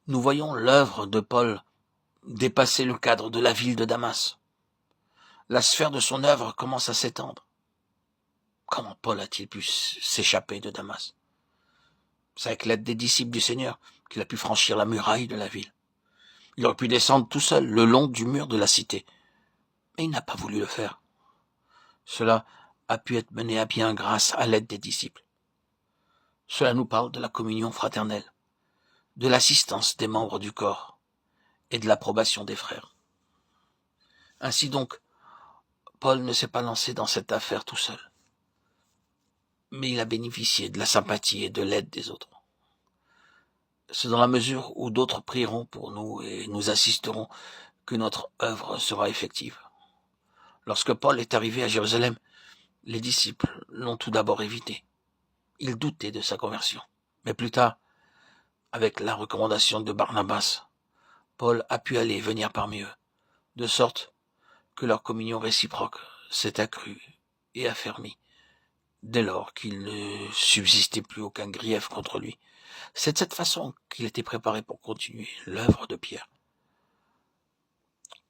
nous voyons l'œuvre de Paul dépasser le cadre de la ville de Damas. La sphère de son œuvre commence à s'étendre. Comment Paul a-t-il pu s'échapper de Damas? C'est avec l'aide des disciples du Seigneur qu'il a pu franchir la muraille de la ville. Il aurait pu descendre tout seul le long du mur de la cité. Mais il n'a pas voulu le faire. Cela a pu être mené à bien grâce à l'aide des disciples. Cela nous parle de la communion fraternelle, de l'assistance des membres du corps et de l'approbation des frères. Ainsi donc, Paul ne s'est pas lancé dans cette affaire tout seul, mais il a bénéficié de la sympathie et de l'aide des autres. C'est dans la mesure où d'autres prieront pour nous et nous assisterons que notre œuvre sera effective. Lorsque Paul est arrivé à Jérusalem, les disciples l'ont tout d'abord évité. Ils doutaient de sa conversion. Mais plus tard, avec la recommandation de Barnabas, Paul a pu aller et venir parmi eux, de sorte que leur communion réciproque s'est accrue et affermie, dès lors qu'il ne subsistait plus aucun grief contre lui. C'est de cette façon qu'il était préparé pour continuer l'œuvre de Pierre.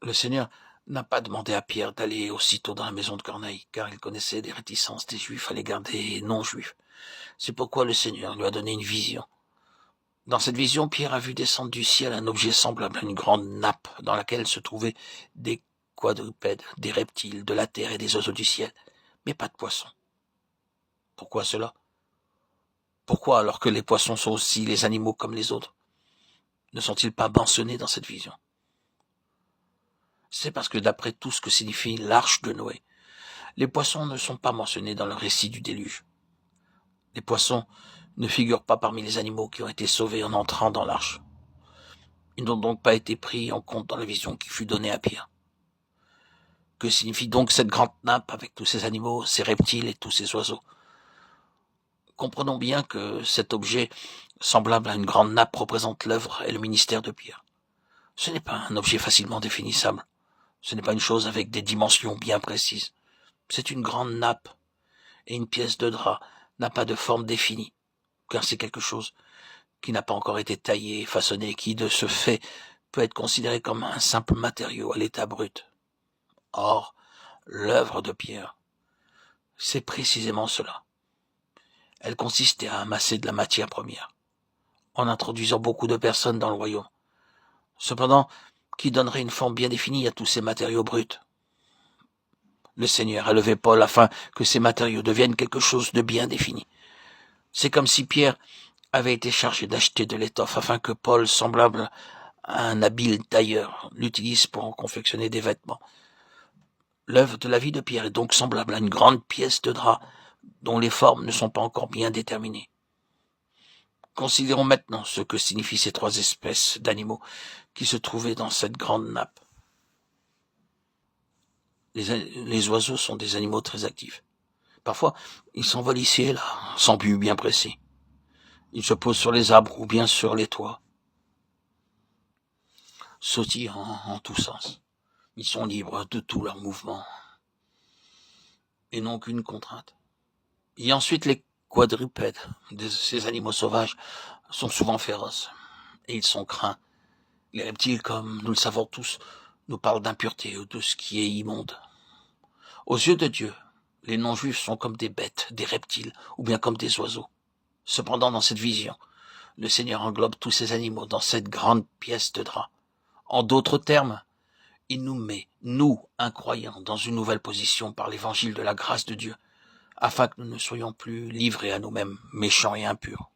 Le Seigneur n'a pas demandé à Pierre d'aller aussitôt dans la maison de Corneille, car il connaissait les réticences des Juifs à l'égard des non-Juifs. C'est pourquoi le Seigneur lui a donné une vision. Dans cette vision, Pierre a vu descendre du ciel un objet semblable à une grande nappe dans laquelle se trouvaient des quadrupèdes, des reptiles, de la terre et des oiseaux du ciel, mais pas de poissons. Pourquoi cela? Pourquoi, alors que les poissons sont aussi les animaux comme les autres, ne sont-ils pas mentionnés dans cette vision? C'est parce que d'après tout ce que signifie l'arche de Noé, les poissons ne sont pas mentionnés dans le récit du déluge. Les poissons ne figurent pas parmi les animaux qui ont été sauvés en entrant dans l'arche. Ils n'ont donc pas été pris en compte dans la vision qui fut donnée à Pierre. Que signifie donc cette grande nappe avec tous ces animaux, ces reptiles et tous ces oiseaux? Comprenons bien que cet objet, semblable à une grande nappe, représente l'œuvre et le ministère de Pierre. Ce n'est pas un objet facilement définissable. Ce n'est pas une chose avec des dimensions bien précises. C'est une grande nappe, et une pièce de drap n'a pas de forme définie, car c'est quelque chose qui n'a pas encore été taillé et façonné, qui, de ce fait, peut être considéré comme un simple matériau à l'état brut. Or, l'œuvre de Pierre, c'est précisément cela. Elle consistait à amasser de la matière première, en introduisant beaucoup de personnes dans le royaume. Cependant, qui donnerait une forme bien définie à tous ces matériaux bruts. Le Seigneur a levé Paul afin que ces matériaux deviennent quelque chose de bien défini. C'est comme si Pierre avait été chargé d'acheter de l'étoffe afin que Paul, semblable à un habile tailleur, l'utilise pour en confectionner des vêtements. L'œuvre de la vie de Pierre est donc semblable à une grande pièce de drap dont les formes ne sont pas encore bien déterminées. Considérons maintenant ce que signifient ces trois espèces d'animaux qui se trouvaient dans cette grande nappe. Les oiseaux sont des animaux très actifs. Parfois, ils s'envolent ici et là, sans but bien précis. Ils se posent sur les arbres ou bien sur les toits, sautillant en tous sens. Ils sont libres de tous leurs mouvements et n'ont qu'une contrainte. Et ensuite, les quadrupèdes, ces animaux sauvages, sont souvent féroces et ils sont craints. Les reptiles, comme nous le savons tous, nous parlent d'impureté ou de ce qui est immonde. Aux yeux de Dieu, les non-juifs sont comme des bêtes, des reptiles, ou bien comme des oiseaux. Cependant, dans cette vision, le Seigneur englobe tous ces animaux dans cette grande pièce de drap. En d'autres termes, il nous met, nous, incroyants, dans une nouvelle position par l'évangile de la grâce de Dieu, afin que nous ne soyons plus livrés à nous-mêmes, méchants et impurs.